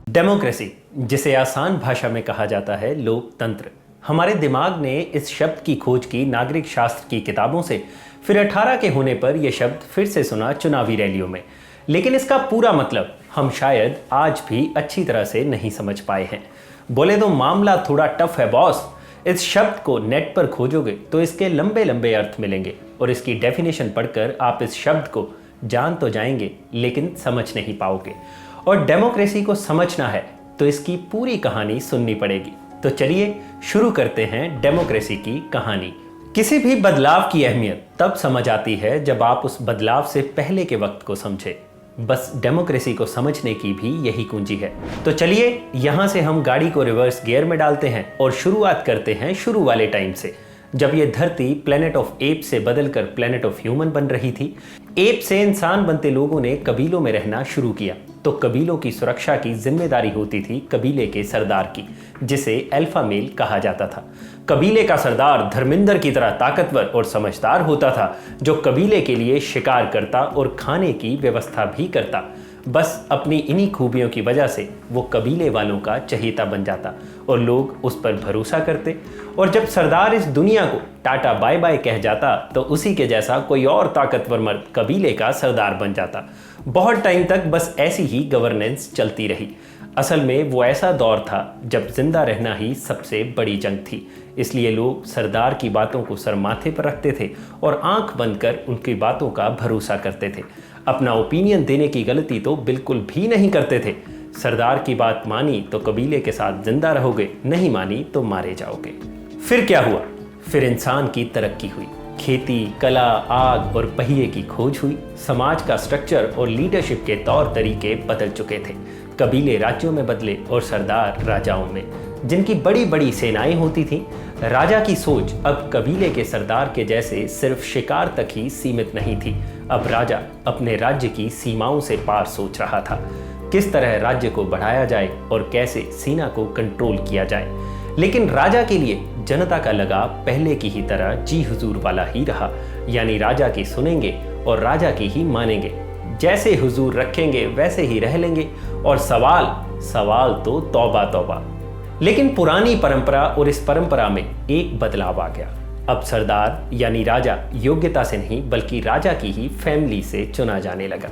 Democracy, जिसे आसान भाषा में कहा जाता है लोकतंत्र, हमारे दिमाग ने इस शब्द की खोज की नागरिक शास्त्र की किताबों से, फिर 18 के होने पर यह शब्द फिर से सुना चुनावी रैलियों में। लेकिन इसका पूरा मतलब हम शायद आज भी अच्छी तरह से नहीं समझ पाए हैं। बोले तो मामला थोड़ा टफ है बॉस। इस शब्द को नेट पर खोजोगे तो इसके लंबे लंबे अर्थ मिलेंगे और इसकी डेफिनेशन पढ़कर आप इस शब्द को जान तो जाएंगे लेकिन समझ नहीं पाओगे। और डेमोक्रेसी को समझना है तो इसकी पूरी कहानी सुननी पड़ेगी। तो चलिए शुरू करते हैं डेमोक्रेसी की कहानी। किसी भी बदलाव की अहमियत तब समझ आती है जब आप उस बदलाव से पहले के वक्त को समझे। बस डेमोक्रेसी को समझने की भी यही कुंजी है। तो चलिए यहां से हम गाड़ी को रिवर्स गियर में डालते हैं और शुरुआत करते हैं शुरू वाले टाइम से, जब ये धरती प्लेनेट ऑफ एप से बदलकर प्लेनेट ऑफ ह्यूमन बन रही थी। एप से इंसान बनते लोगों ने कबीलों में रहना शुरू किया, तो कबीलों की सुरक्षा की जिम्मेदारी होती थी कबीले के सरदार की, जिसे अल्फा मेल कहा जाता था। कबीले का सरदार धर्मेंद्र की तरह ताकतवर और समझदार होता था, जो कबीले के लिए शिकार करता और खाने की व्यवस्था भी करता। बस अपनी इन्हीं खूबियों की वजह से वो कबीले वालों का चहेता बन जाता और लोग उस पर भरोसा करते। और जब सरदार इस दुनिया को टाटा बाय बाय कह जाता तो उसी के जैसा कोई और ताकतवर मर्द कबीले का सरदार बन जाता। बहुत टाइम तक बस ऐसी ही गवर्नेंस चलती रही। असल में वो ऐसा दौर था जब जिंदा रहना ही सबसे बड़ी जंग थी, इसलिए लोग सरदार की बातों को सर माथे पर रखते थे और आंख बंद कर उनकी बातों का भरोसा करते थे। अपना ओपिनियन देने की गलती तो बिल्कुल भी नहीं करते थे। सरदार की बात मानी तो कबीले के साथ जिंदा रहोगे, नहीं मानी तो मारे जाओगे। फिर क्या हुआ? फिर इंसान की तरक्की हुई। खेती, कला, आग और पहिए की खोज हुई। समाज का स्ट्रक्चर और लीडरशिप के तौर तरीके बदल चुके थे। कबीले राज्यों में बदले और सरदार राजाओं में। जिनकी बड़ी बड़ी सेनाएं होती थीं, राजा की सोच अब कबीले के सरदार के जैसे सिर्फ शिकार तक ही सीमित नहीं थी। अब राजा अपने राज्य की सीमाओं से पार सोच रहा था। किस तरह राज्य को बढ़ाया जाए और कैसे सेना को कंट्रोल किया जाए। लेकिन राजा के लिए जनता का लगाव पहले की ही तरह जी हुजूर वाला ही रहा, यानी राजा की सुनेंगे और राजा की ही मानेंगे। जैसे हुजूर रखेंगे वैसे ही रह लेंगे। और सवाल तो तौबा तौबा। लेकिन पुरानी परंपरा और इस परंपरा में एक बदलाव आ गया। अब सरदार यानी राजा योग्यता से नहीं बल्कि राजा की ही फैमिली से चुना जाने लगा।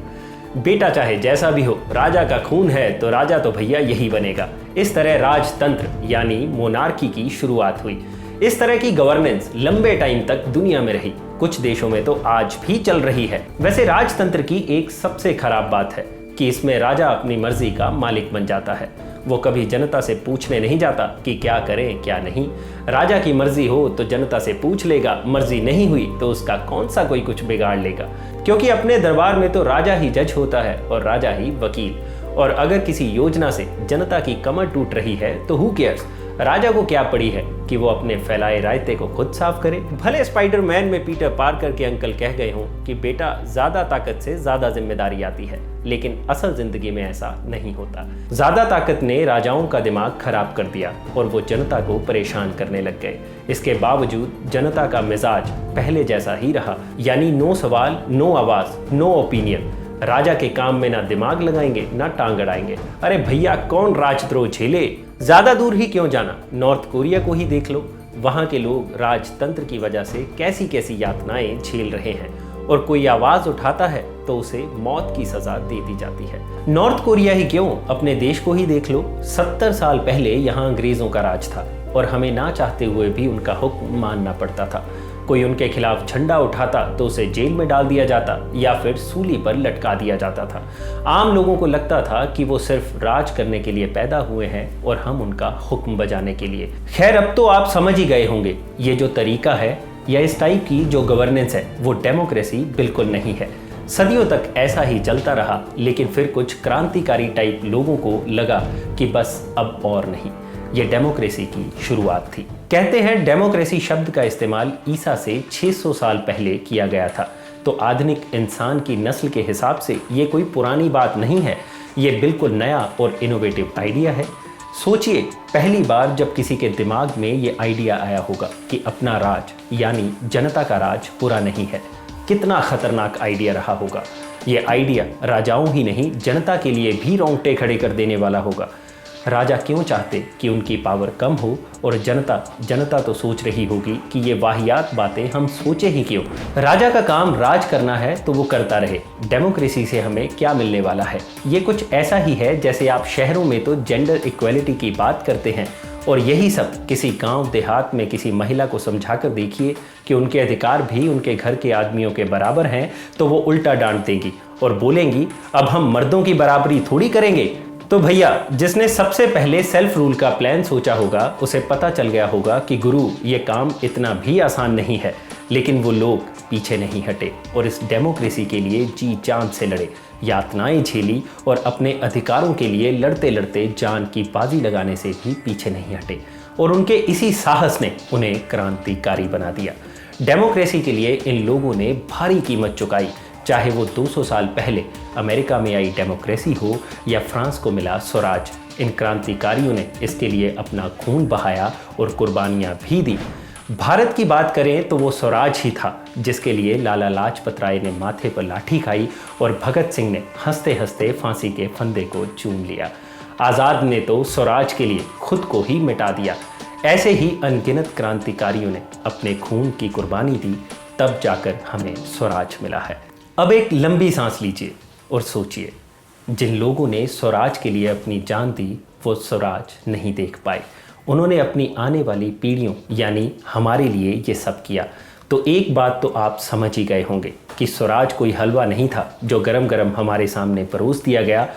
बेटा चाहे जैसा भी हो, राजा का खून है तो राजा तो भैया यही बनेगा। इस तरह राजतंत्र यानी मोनार्की की शुरुआत हुई। इस तरह की गवर्नेंस लंबे टाइम तक दुनिया में रही। कुछ देशों में तो आज भी चल रही है। वैसे राजतंत्र की एक सबसे खराब बात है कि इसमें राजा अपनी मर्जी का मालिक बन जाता है। वो कभी जनता से पूछने नहीं जाता कि क्या करें क्या नहीं। राजा की मर्जी हो तो जनता से पूछ लेगा, मर्जी नहीं हुई तो उसका कौन सा कोई कुछ बिगाड़ लेगा, क्योंकि अपने दरबार में तो राजा ही जज होता है और राजा ही वकील। और अगर किसी योजना से जनता की कमर टूट रही है तो हु केयर्स, राजा को क्या पड़ी है कि वो अपने फैलाए रायते को खुद साफ करे। भले स्पाइडरमैन में पीटर पार्कर के अंकल कह गए हों कि बेटा ज्यादा ताकत से ज्यादा जिम्मेदारी आती है, लेकिन असल जिंदगी में ऐसा नहीं होता। ज्यादा ताकत ने राजाओं का दिमाग खराब कर दिया और वो जनता को परेशान करने लग गए। इसके बावजूद जनता का मिजाज पहले जैसा ही रहा, यानी नो सवाल, नो आवाज, नो ओपिनियन। राजा के काम में ना दिमाग लगाएंगे ना टांग अड़ाएंगे। अरे भैया कौन राजद्रोह झेले? ज्यादा दूर ही क्यों जाना, नॉर्थ कोरिया को ही देख लो। वहां के लोग राजतंत्र की वजह से कैसी कैसी यातनाएं झेल रहे हैं, और कोई आवाज उठाता है तो उसे मौत की सजा दे दी जाती है। नॉर्थ कोरिया ही क्यों, अपने देश को ही देख लो। 70 साल पहले यहाँ अंग्रेजों का राज था और हमें ना चाहते हुए भी उनका हुक्म मानना पड़ता था। कोई उनके खिलाफ झंडा उठाता तो उसे जेल में डाल दिया जाता या फिर सूली पर लटका दिया जाता था। आम लोगों को लगता था कि वो सिर्फ राज करने के लिए पैदा हुए हैं और हम उनका हुक्म बजाने के लिए। खैर अब तो आप समझ ही गए होंगे, ये जो तरीका है या इस टाइप की जो गवर्नेंस है वो डेमोक्रेसी बिल्कुल नहीं है। सदियों तक ऐसा ही चलता रहा, लेकिन फिर कुछ क्रांतिकारी टाइप लोगों को लगा कि बस अब और नहीं। ये डेमोक्रेसी की शुरुआत थी। कहते हैं डेमोक्रेसी शब्द का इस्तेमाल ईसा से 600 साल पहले किया गया था, तो आधुनिक इंसान की नस्ल के हिसाब से ये कोई पुरानी बात नहीं है। ये बिल्कुल नया और इनोवेटिव आइडिया है। सोचिए, पहली बार जब किसी के दिमाग में ये आइडिया आया होगा कि अपना राज यानी जनता का राज बुरा नहीं है, कितना खतरनाक आइडिया रहा होगा। ये आइडिया राजाओं ही नहीं, जनता के लिए भी रोंगटे खड़े कर देने वाला होगा। राजा क्यों चाहते कि उनकी पावर कम हो, और जनता तो सोच रही होगी कि ये वाहियात बातें हम सोचे ही क्यों। राजा का काम राज करना है तो वो करता रहे। डेमोक्रेसी से हमें क्या मिलने वाला है? ये कुछ ऐसा ही है जैसे आप शहरों में तो जेंडर इक्वेलिटी की बात करते हैं, और यही सब किसी गांव देहात में किसी महिला को समझाकर देखिए कि उनके अधिकार भी उनके घर के आदमियों के बराबर हैं, तो वो उल्टा डांट देंगी और बोलेंगी अब हम मर्दों की बराबरी थोड़ी करेंगे। तो भैया, जिसने सबसे पहले सेल्फ रूल का प्लान सोचा होगा उसे पता चल गया होगा कि गुरु ये काम इतना भी आसान नहीं है। लेकिन वो लोग पीछे नहीं हटे और इस डेमोक्रेसी के लिए जी जान से लड़े, यातनाएं झेली और अपने अधिकारों के लिए लड़ते लड़ते जान की बाजी लगाने से भी पीछे नहीं हटे, और उनके इसी साहस ने उन्हें क्रांतिकारी बना दिया। डेमोक्रेसी के लिए इन लोगों ने भारी कीमत चुकाई, चाहे वो 200 साल पहले अमेरिका में आई डेमोक्रेसी हो या फ्रांस को मिला स्वराज। इन क्रांतिकारियों ने इसके लिए अपना खून बहाया और कुर्बानियां भी दी। भारत की बात करें तो वो स्वराज ही था जिसके लिए लाला लाजपत राय ने माथे पर लाठी खाई और भगत सिंह ने हंसते हंसते फांसी के फंदे को चूम लिया। आज़ाद ने तो स्वराज के लिए खुद को ही मिटा दिया। ऐसे ही अनगिनत क्रांतिकारियों ने अपने खून की कुर्बानी दी, तब जाकर हमें स्वराज मिला है। अब एक लंबी सांस लीजिए और सोचिए, जिन लोगों ने स्वराज के लिए अपनी जान दी वो स्वराज नहीं देख पाए। उन्होंने अपनी आने वाली पीढ़ियों यानी हमारे लिए ये सब किया। तो एक बात तो आप समझ ही गए होंगे कि स्वराज कोई हलवा नहीं था जो गरम गरम हमारे सामने परोस दिया गया।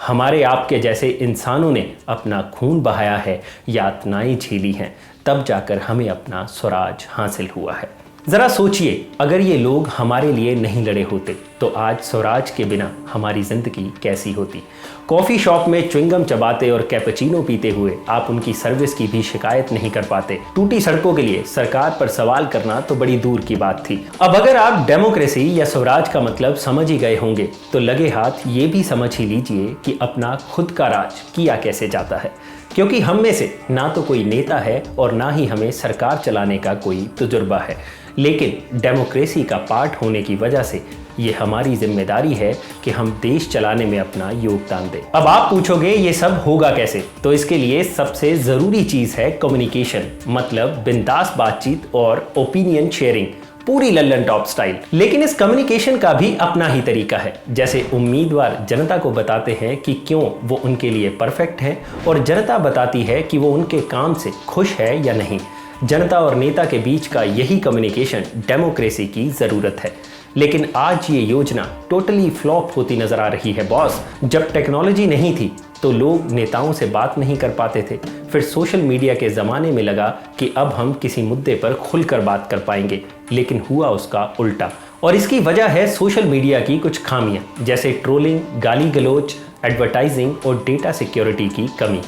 हमारे आपके जैसे इंसानों ने अपना खून बहाया है, यातनाएं झेली हैं, तब जाकर हमें अपना स्वराज हासिल हुआ है। ज़रा सोचिए, अगर ये लोग हमारे लिए नहीं लड़े होते तो आज स्वराज के बिना हमारी ज़िंदगी कैसी होती। कॉफ़ी शॉप में च्युइंगम चबाते और कैपेचिनो पीते हुए आप उनकी सर्विस की भी शिकायत नहीं कर पाते। टूटी सड़कों के लिए सरकार पर सवाल करना तो बड़ी दूर की बात थी। अब अगर आप डेमोक्रेसी या स्वराज का मतलब समझ ही गए होंगे तो लगे हाथ ये भी समझ ही लीजिए कि अपना खुद का राज किया कैसे जाता है, क्योंकि हम में से ना तो कोई नेता है और ना ही हमें सरकार चलाने का कोई तजुर्बा है। लेकिन डेमोक्रेसी का पार्ट होने की वजह से ये हमारी जिम्मेदारी है कि हम देश चलाने में अपना योगदान दें। अब आप पूछोगे ये सब होगा कैसे? तो इसके लिए सबसे ज़रूरी चीज़ है कम्युनिकेशन, मतलब बिंदास बातचीत और ओपिनियन शेयरिंग, पूरी लल्लन टॉप स्टाइल। लेकिन इस कम्युनिकेशन का भी अपना ही तरीका है। जैसे उम्मीदवार जनता को बताते हैं कि क्यों वो उनके लिए परफेक्ट है, और जनता बताती है कि वो उनके काम से खुश है या नहीं। जनता और नेता के बीच का यही कम्युनिकेशन डेमोक्रेसी की ज़रूरत है। लेकिन आज ये योजना टोटली फ्लॉप होती नजर आ रही है बॉस। जब टेक्नोलॉजी नहीं थी तो लोग नेताओं से बात नहीं कर पाते थे। फिर सोशल मीडिया के ज़माने में लगा कि अब हम किसी मुद्दे पर खुलकर बात कर पाएंगे, लेकिन हुआ उसका उल्टा। और इसकी वजह है सोशल मीडिया की कुछ खामियां, जैसे ट्रोलिंग, गाली गलौज, एडवर्टाइजिंग और डेटा सिक्योरिटी की कमी।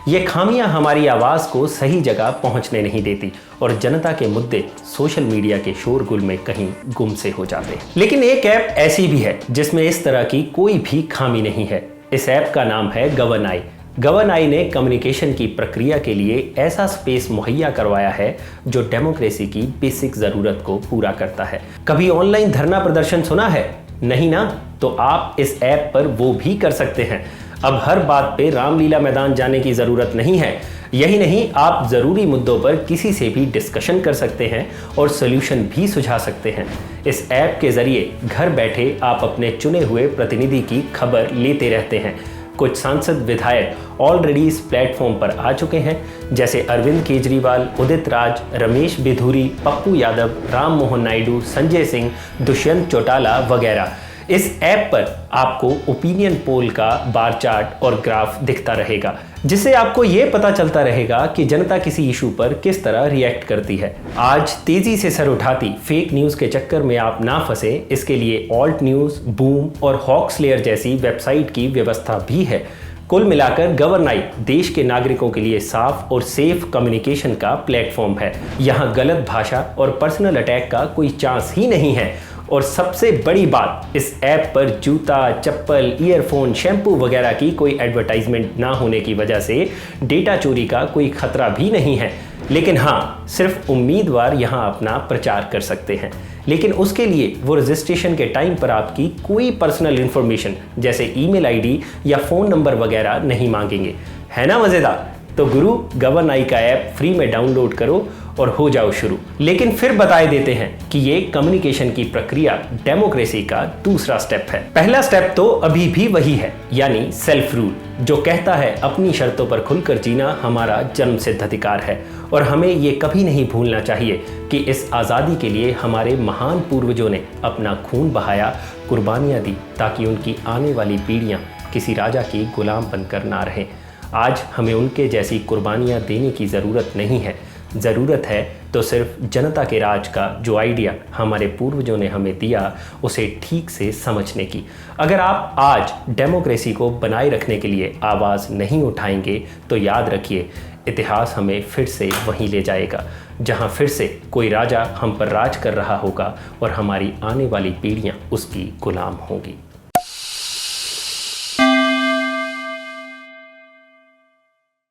ये खामियां हमारी आवाज़ को सही जगह पहुंचने नहीं देती और जनता के मुद्दे सोशल मीडिया के शोरगुल में कहीं गुम से हो जाते हैं। लेकिन एक ऐप ऐसी भी है जिसमें इस तरह की कोई भी खामी नहीं है। इस ऐप का नाम है गवर्नाई। गवर्नाई ने कम्युनिकेशन की प्रक्रिया के लिए ऐसा स्पेस मुहैया करवाया है जो डेमोक्रेसी की बेसिक ज़रूरत को पूरा करता है। कभी ऑनलाइन धरना प्रदर्शन सुना है? नहीं ना? तो आप इस ऐप पर वो भी कर सकते हैं। अब हर बात पे रामलीला मैदान जाने की ज़रूरत नहीं है। यही नहीं, आप ज़रूरी मुद्दों पर किसी से भी डिस्कशन कर सकते हैं और सोल्यूशन भी सुझा सकते हैं। इस ऐप के ज़रिए घर बैठे आप अपने चुने हुए प्रतिनिधि की खबर लेते रहते हैं। कुछ सांसद विधायक ऑलरेडी इस प्लेटफॉर्म पर आ चुके हैं, जैसे अरविंद केजरीवाल, उदित राज, रमेश बिधूरी, पप्पू यादव, राम मोहन नायडू, संजय सिंह, दुष्यंत चौटाला वगैरह। इस ऐप पर आपको ओपिनियन पोल का बार चार्ट और ग्राफ दिखता रहेगा, जिससे आपको ये पता चलता रहेगा कि जनता किसी इशू पर किस तरह रिएक्ट करती है। आज तेजी से सर उठाती फेक न्यूज़ के चक्कर में आप ना फंसे, इसके लिए ऑल्ट न्यूज़, बूम और हॉक्सलेयर जैसी वेबसाइट की व्यवस्था भी है। कुल मिलाकर गवर्नाई देश के नागरिकों के लिए साफ और सेफ कम्युनिकेशन का प्लेटफॉर्म है। यहाँ गलत भाषा और पर्सनल अटैक का कोई चांस ही नहीं है। और सबसे बड़ी बात, इस ऐप पर जूता, चप्पल, ईयरफोन, शैम्पू वगैरह की कोई एडवर्टाइजमेंट ना होने की वजह से डेटा चोरी का कोई खतरा भी नहीं है। लेकिन हाँ, सिर्फ उम्मीदवार यहाँ अपना प्रचार कर सकते हैं। लेकिन उसके लिए वो रजिस्ट्रेशन के टाइम पर आपकी कोई पर्सनल इंफॉर्मेशन जैसे ईमेल आईडी या फ़ोन नंबर वगैरह नहीं मांगेंगे। है ना मज़ेदार? तो गुरु गवर्न आई का ऐप फ्री में डाउनलोड करो और हो जाओ शुरू। लेकिन फिर बताए देते हैं कि ये कम्युनिकेशन की प्रक्रिया डेमोक्रेसी का दूसरा स्टेप है। पहला स्टेप तो अभी भी वही है, यानी सेल्फ रूल, जो कहता है अपनी शर्तों पर खुलकर जीना हमारा जन्मसिद्ध अधिकार है और हमें ये कभी नहीं भूलना चाहिए कि इस आज़ादी के लिए हमारे महान पूर्वजों ने अपना खून बहाया, कुर्बानियाँ दी, ताकि उनकी आने वाली पीढ़ियाँ किसी राजा की गुलाम बनकर ना रहें। आज हमें उनके जैसी कुर्बानियाँ देने की ज़रूरत नहीं है। ज़रूरत है तो सिर्फ जनता के राज का जो आइडिया हमारे पूर्वजों ने हमें दिया, उसे ठीक से समझने की। अगर आप आज डेमोक्रेसी को बनाए रखने के लिए आवाज़ नहीं उठाएंगे तो याद रखिए, इतिहास हमें फिर से वहीं ले जाएगा जहां फिर से कोई राजा हम पर राज कर रहा होगा और हमारी आने वाली पीढ़ियां उसकी गुलाम होंगी।